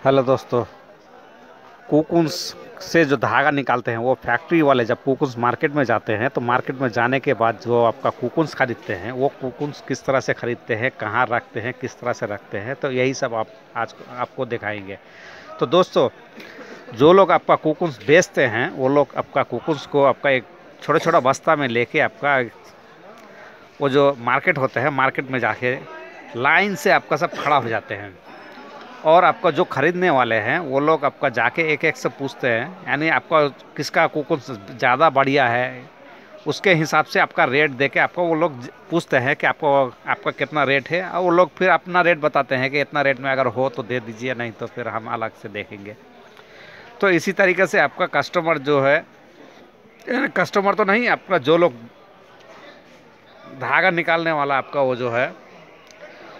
Hello दोस्तों। Cocoons से जो धागा निकालते हैं वो फैक्ट्री वाले जब कोकून्स मार्केट में जाते हैं तो मार्केट में जाने के बाद जो आपका कोकून्स खरीदते हैं वो कोकून्स किस तरह से खरीदते हैं, कहाँ रखते हैं, किस तरह से रखते हैं, तो यही सब आप आज आपको दिखाएंगे। तो दोस्तों, जो लोग आपका कोकून्स बेचते हैं वो लोग आपका कोकून्स को आपका एक छोटा छोटा बस्ता में लेके आपका वो जो मार्केट होते हैं मार्केट में जाके लाइन से आपका सब खड़ा हो जाते हैं। और आपका जो ख़रीदने वाले हैं वो लोग आपका जाके एक एक से पूछते हैं, यानी आपका किसका कोकून्स ज़्यादा बढ़िया है उसके हिसाब से आपका रेट देके आपको वो लोग पूछते हैं कि आपका कितना रेट है, और वो लोग फिर अपना रेट बताते हैं कि इतना रेट में अगर हो तो दे दीजिए, नहीं तो फिर हम अलग से देखेंगे। तो इसी तरीके से आपका कस्टमर जो है, कस्टमर तो नहीं, आपका जो लोग धागा निकालने वाला आपका वो जो है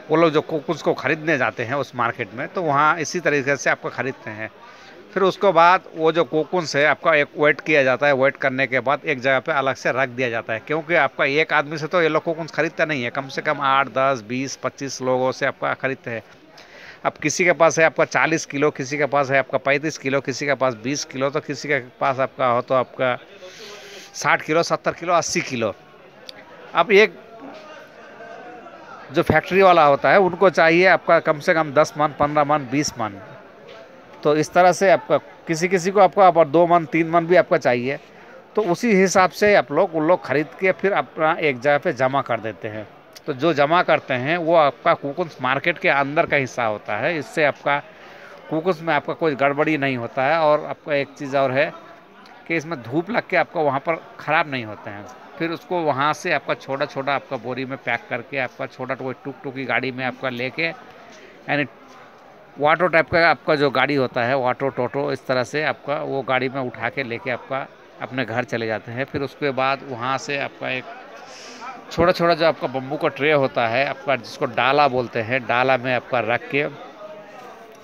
वो लोग जो कोकून्स को ख़रीदने जाते हैं उस मार्केट में, तो वहाँ इसी तरीके से आपका ख़रीदते हैं। फिर उसके बाद वो जो कोकून्स है आपका एक वेट किया जाता है, वेट करने के बाद एक जगह पे अलग से रख दिया जाता है, क्योंकि आपका एक आदमी से तो ये लोग कोकून्स खरीदता नहीं है, कम से कम 8, 10, 20, 25 लोगों से आपका खरीदते हैं। अब किसी के पास है आपका 40 किलो, किसी के पास है आपका 35 किलो, किसी के पास 20 किलो, तो किसी के पास आपका हो तो आपका 60 किलो, 70 किलो, 80 किलो। अब एक जो फैक्ट्री वाला होता है उनको चाहिए आपका कम से कम 10 मन, 15 मन, 20 मन। तो इस तरह से आपका किसी किसी को आपका 2 मन, 3 मन भी आपका चाहिए, तो उसी हिसाब से आप लोग उन लोग ख़रीद के फिर अपना एक जगह पे जमा कर देते हैं। तो जो जमा करते हैं वो आपका कोकून्स मार्केट के अंदर का हिस्सा होता है, इससे आपका कोकून्स में आपका कोई गड़बड़ी नहीं होता है। और आपका एक चीज़ और है कि इसमें धूप लग के आपका वहाँ पर ख़राब नहीं होते हैं। फिर उसको वहाँ से आपका छोटा छोटा आपका बोरी में पैक करके आपका छोटा कोई टुक टुक की गाड़ी में आपका लेके, यानी वाटो टाइप का आपका जो गाड़ी होता है, वाटो टोटो, इस तरह से आपका वो गाड़ी में उठा के लेके आपका अपने घर चले जाते हैं। फिर उसके बाद वहाँ से आपका एक छोटा छोटा जो आपका बम्बू का ट्रे होता है आपका, जिसको डाला बोलते हैं, डाला में आपका रख के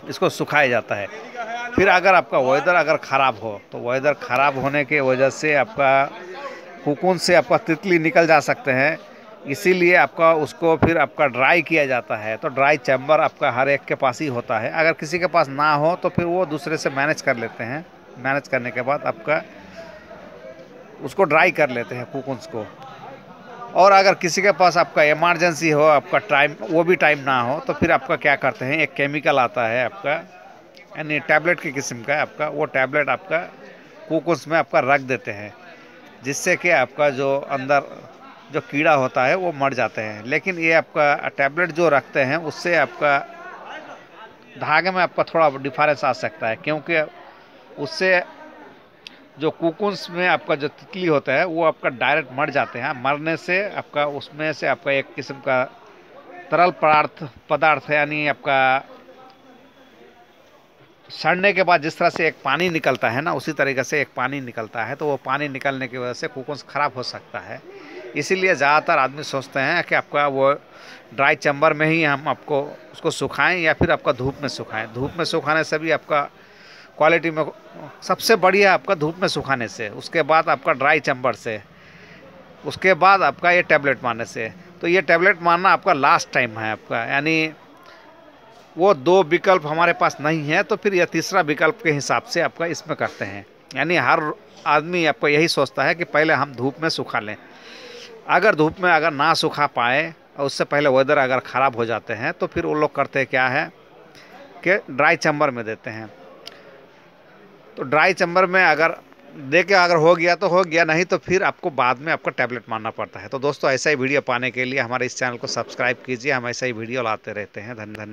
इसको सुखाया जाता है। फिर अगर आपका वेदर अगर ख़राब हो तो वेदर ख़राब होने की वजह से आपका कोकून से आपका तितली निकल जा सकते हैं, इसीलिए आपका उसको फिर आपका ड्राई किया जाता है। तो ड्राई चैम्बर आपका हर एक के पास ही होता है, अगर किसी के पास ना हो तो फिर वो दूसरे से मैनेज कर लेते हैं। मैनेज करने के बाद आपका उसको ड्राई कर लेते हैं कोकून्स को। और अगर किसी के पास आपका इमरजेंसी हो, आपका टाइम वो भी टाइम ना हो, तो फिर आपका क्या करते हैं, एक केमिकल आता है आपका, यानी टैबलेट की किस्म का आपका, वो टैबलेट आपका कोकून्स में आपका रख देते हैं, जिससे कि आपका जो अंदर जो कीड़ा होता है वो मर जाते हैं। लेकिन ये आपका टैबलेट जो रखते हैं उससे आपका धागे में आपका थोड़ा डिफरेंस आ सकता है, क्योंकि उससे जो कोकून्स में आपका जो तितली होता है वो आपका डायरेक्ट मर जाते हैं। मरने से आपका उसमें से आपका एक किस्म का तरल पदार्थ है, यानी आपका सड़ने के बाद जिस तरह से एक पानी निकलता है ना, उसी तरीके से एक पानी निकलता है। तो वो पानी निकलने की वजह से कोकून्स ख़राब हो सकता है। इसीलिए ज़्यादातर आदमी सोचते हैं कि आपका वो ड्राई चैम्बर में ही हम आपको उसको सुखाएं, या फिर आपका धूप में सुखाएं। धूप में सुखाने से भी आपका क्वालिटी में सबसे बढ़िया आपका धूप में सुखाने से, उसके बाद आपका ड्राई चैम्बर से, उसके बाद आपका ये टैबलेट मारने से। तो ये टैबलेट मारना आपका लास्ट टाइम है आपका, यानी वो 2 विकल्प हमारे पास नहीं है, तो फिर यह तीसरा विकल्प के हिसाब से आपका इसमें करते हैं। यानी हर आदमी आपको यही सोचता है कि पहले हम धूप में सुखा लें। अगर धूप में अगर ना सुखा पाए और उससे पहले वेदर अगर ख़राब हो जाते हैं, तो फिर वो लोग करते क्या है कि ड्राई चैम्बर में देते हैं। तो ड्राई चैम्बर में अगर दे के अगर हो गया तो हो गया, नहीं तो फिर आपको बाद में आपका टैबलेट मारना पड़ता है। तो दोस्तों, ऐसा ही वीडियो पाने के लिए हमारे इस चैनल को सब्सक्राइब कीजिए, हम ऐसा ही वीडियो लाते रहते हैं। धन्यवाद।